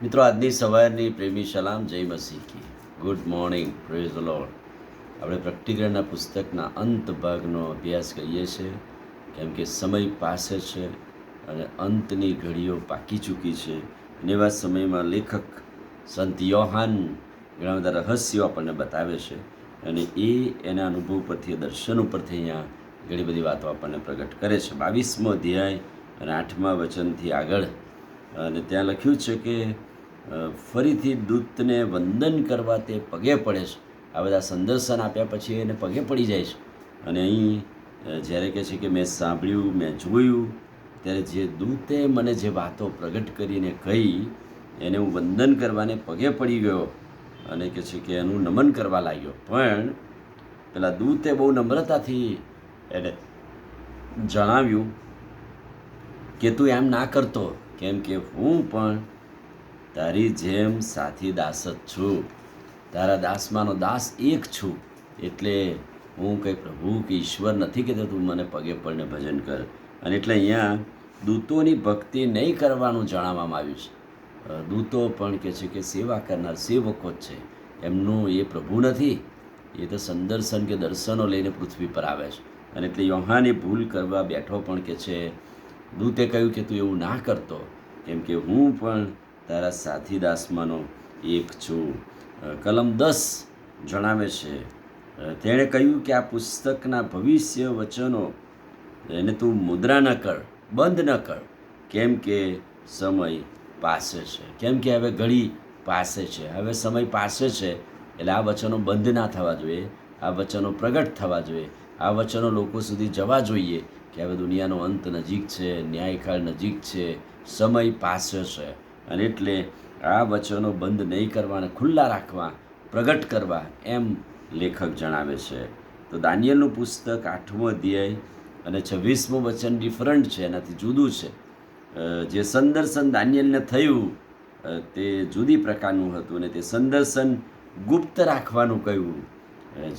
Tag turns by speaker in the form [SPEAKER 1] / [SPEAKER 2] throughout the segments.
[SPEAKER 1] મિત્રો, આજની સવારની પ્રેમી સલામ, જય મસીહ કી. Good morning, praise the Lord. આપણે પ્રકટીકરણના પુસ્તકના અંત ભાગનો અભ્યાસ કરીએ છીએ, કેમ કે સમય પાસે છે અને અંતની ઘડીઓ પાકી ચૂકી છે. અને એવા સમયમાં લેખક સંત યોહાન ઘણા બધા રહસ્યો આપણને બતાવે છે અને એના અનુભવ પરથી, દર્શન ઉપરથી અહીંયા ઘણી બધી વાતો આપણને પ્રગટ કરે છે. 22મો અધ્યાય અને 8મા વચનથી આગળ, અને ત્યાં લખ્યું છે કે ફરીથી દૂતને વંદન કરવા તે પગે પડે છે. આ બધા સંદર્શન આપ્યા પછી એને પગે પડી જાય છે. અને અહીં જ્યારે કહે છે કે મેં સાંભળ્યું, મેં જોયું, ત્યારે જે દૂતે મને જે વાતો પ્રગટ કરીને કહી એને હું વંદન કરવાને પગે પડી ગયો અને કહે છે કે એનું નમન કરવા લાગ્યો. પણ પેલા દૂતે બહુ નમ્રતાથી એને જણાવ્યું કે તું એમ ના કરતો, કેમ કે હું પણ તારી જેમ સાથી દાસ જ છું. તારા દાસમાંનો દાસ એક છું. એટલે હું કંઈ પ્રભુ કે ઈશ્વર નથી કહેતો તું મને પગે પડીને ભજન કર. અને એટલે અહીંયા દૂતોની ભક્તિ નહીં કરવાનું જણાવવામાં આવ્યું છે. દૂતો પણ કહે છે કે સેવા કરનાર સેવકો જ છે. એમનું એ પ્રભુ નથી, એ તો સંદર્શન કે દર્શનો લઈને પૃથ્વી પર આવે છે. અને એટલે યોહાને ભૂલ કરવા બેઠો પણ કે છે, દૂતે કહ્યું કે તું એવું ના કરતો, કેમ કે હું પણ તારા સાથી દાસમાંનો એક છું. કલમ 10 જણાવે છે, તેણે કહ્યું કે આ પુસ્તકના ભવિષ્ય વચનો એને તું મુદ્રા ન કર, બંધ ન કર, કેમ કે સમય પાસે છે. કેમ કે હવે ઘડી પાસે છે, હવે સમય પાસે છે. એટલે આ વચનો બંધ ના થવા જોઈએ, આ વચનો પ્રગટ થવા જોઈએ, આ વચનો લોકો સુધી જવા જોઈએ કે હવે દુનિયાનો અંત નજીક છે, ન્યાયકાળ નજીક છે, સમય પાસે છે. અને એટલે આ વચનો બંધ નહીં કરવા અને ખુલ્લા રાખવા, પ્રગટ કરવા, એમ લેખક જણાવે છે. તો દાનિયેલનું પુસ્તક 8મો અધ્યાય અને 26મું વચન ડિફરન્ટ છે, એનાથી જુદું છે. જે સંદર્શન દાનિયેલને થયું તે જુદી પ્રકારનું હતું અને તે સંદર્શન ગુપ્ત રાખવાનું કહ્યું,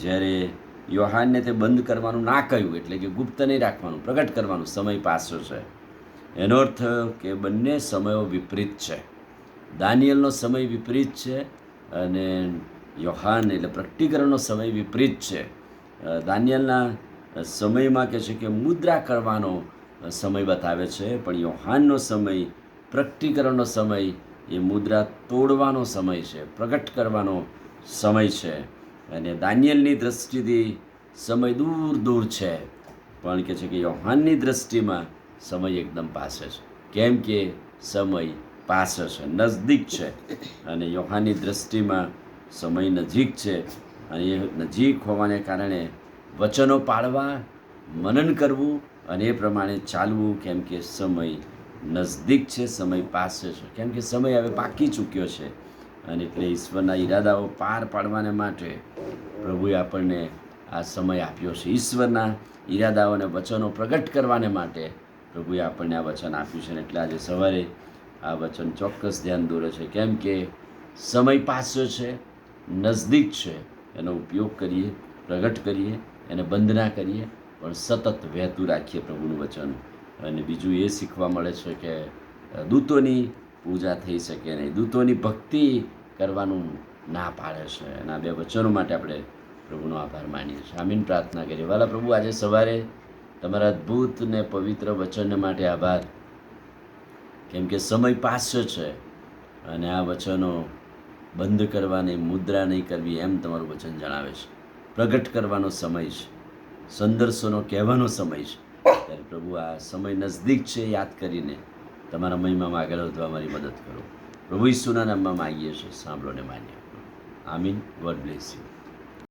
[SPEAKER 1] જ્યારે યોહાનને તે બંધ કરવાનું ના કહ્યું, એટલે કે ગુપ્ત નહીં રાખવાનું, પ્રગટ કરવાનું. સમય પાસો છે, એનો અર્થ કે બંને સમયો વિપરીત છે. દાનિયેલનો સમય વિપરીત છે અને યોહાન એટલે પ્રકટીકરણનો સમય વિપરીત છે. દાનિયેલના સમયમાં કહે છે કે મુદ્રા કરવાનો સમય બતાવે છે, પણ યોહાનનો સમય, પ્રકટીકરણનો સમય, એ મુદ્રા તોડવાનો સમય છે, પ્રગટ કરવાનો સમય છે. અને દાનિયેલની દૃષ્ટિથી સમય દૂર દૂર છે, પણ કહે છે કે યોહાનની દૃષ્ટિમાં સમય એકદમ પાસે છે. કેમ કે સમય પાસે છે, નજદીક છે. અને યોહાનની દૃષ્ટિમાં સમય નજીક છે. અને એ નજીક હોવાને કારણે વચનો પાળવા, મનન કરવું અને એ પ્રમાણે ચાલવું, કેમ કે સમય નજદીક છે, સમય પાસે છે. કેમ કે સમય હવે પાકી ચૂક્યો છે. અને એટલે ઈશ્વરના ઈરાદાઓ પાર પાડવાને માટે પ્રભુએ આપણને આ સમય આપ્યો છે. ઈશ્વરના ઈરાદાઓને વચનો પ્રગટ કરવાને માટે પ્રભુએ આપણને આ વચન આપ્યું છે. એટલે આજે સવારે આ વચન ચોક્કસ ધ્યાન દોરે છે, કેમ કે સમય પાસે છે, નજદીક છે. એનો ઉપયોગ કરીએ, પ્રગટ કરીએ, એને બંધ ના કરીએ, પણ સતત વહેતું રાખીએ પ્રભુનું વચન. અને બીજું એ શીખવા મળે છે કે દૂતોની પૂજા થઈ શકે નહીં, દૂતોની ભક્તિ કરવાનું ના પાડે છે. એના બે વચનો માટે આપણે પ્રભુનો આભાર માનીએ છીએ. આમીન. પ્રાર્થના કરીએ. વાલા પ્રભુ, આજે સવારે તમારા અદ્ભુત ને પવિત્ર વચનને માટે આભાર, કેમ કે સમય પાસે છે અને આ વચનો બંધ કરવાની, મુદ્રા નહીં કરવી, એમ તમારું વચન જણાવે છે. પ્રગટ કરવાનો સમય છે, સંદર્શનો કહેવાનો સમય છે. ત્યારે પ્રભુ, આ સમય નજદીક છે યાદ કરીને તમારા મહિમામાં આગળ વધવા મારી મદદ કરો. પ્રભુ ઈસુના નામમાં માગીએ છીએ, સાંભળો ને માન્ય. આમીન. God bless you.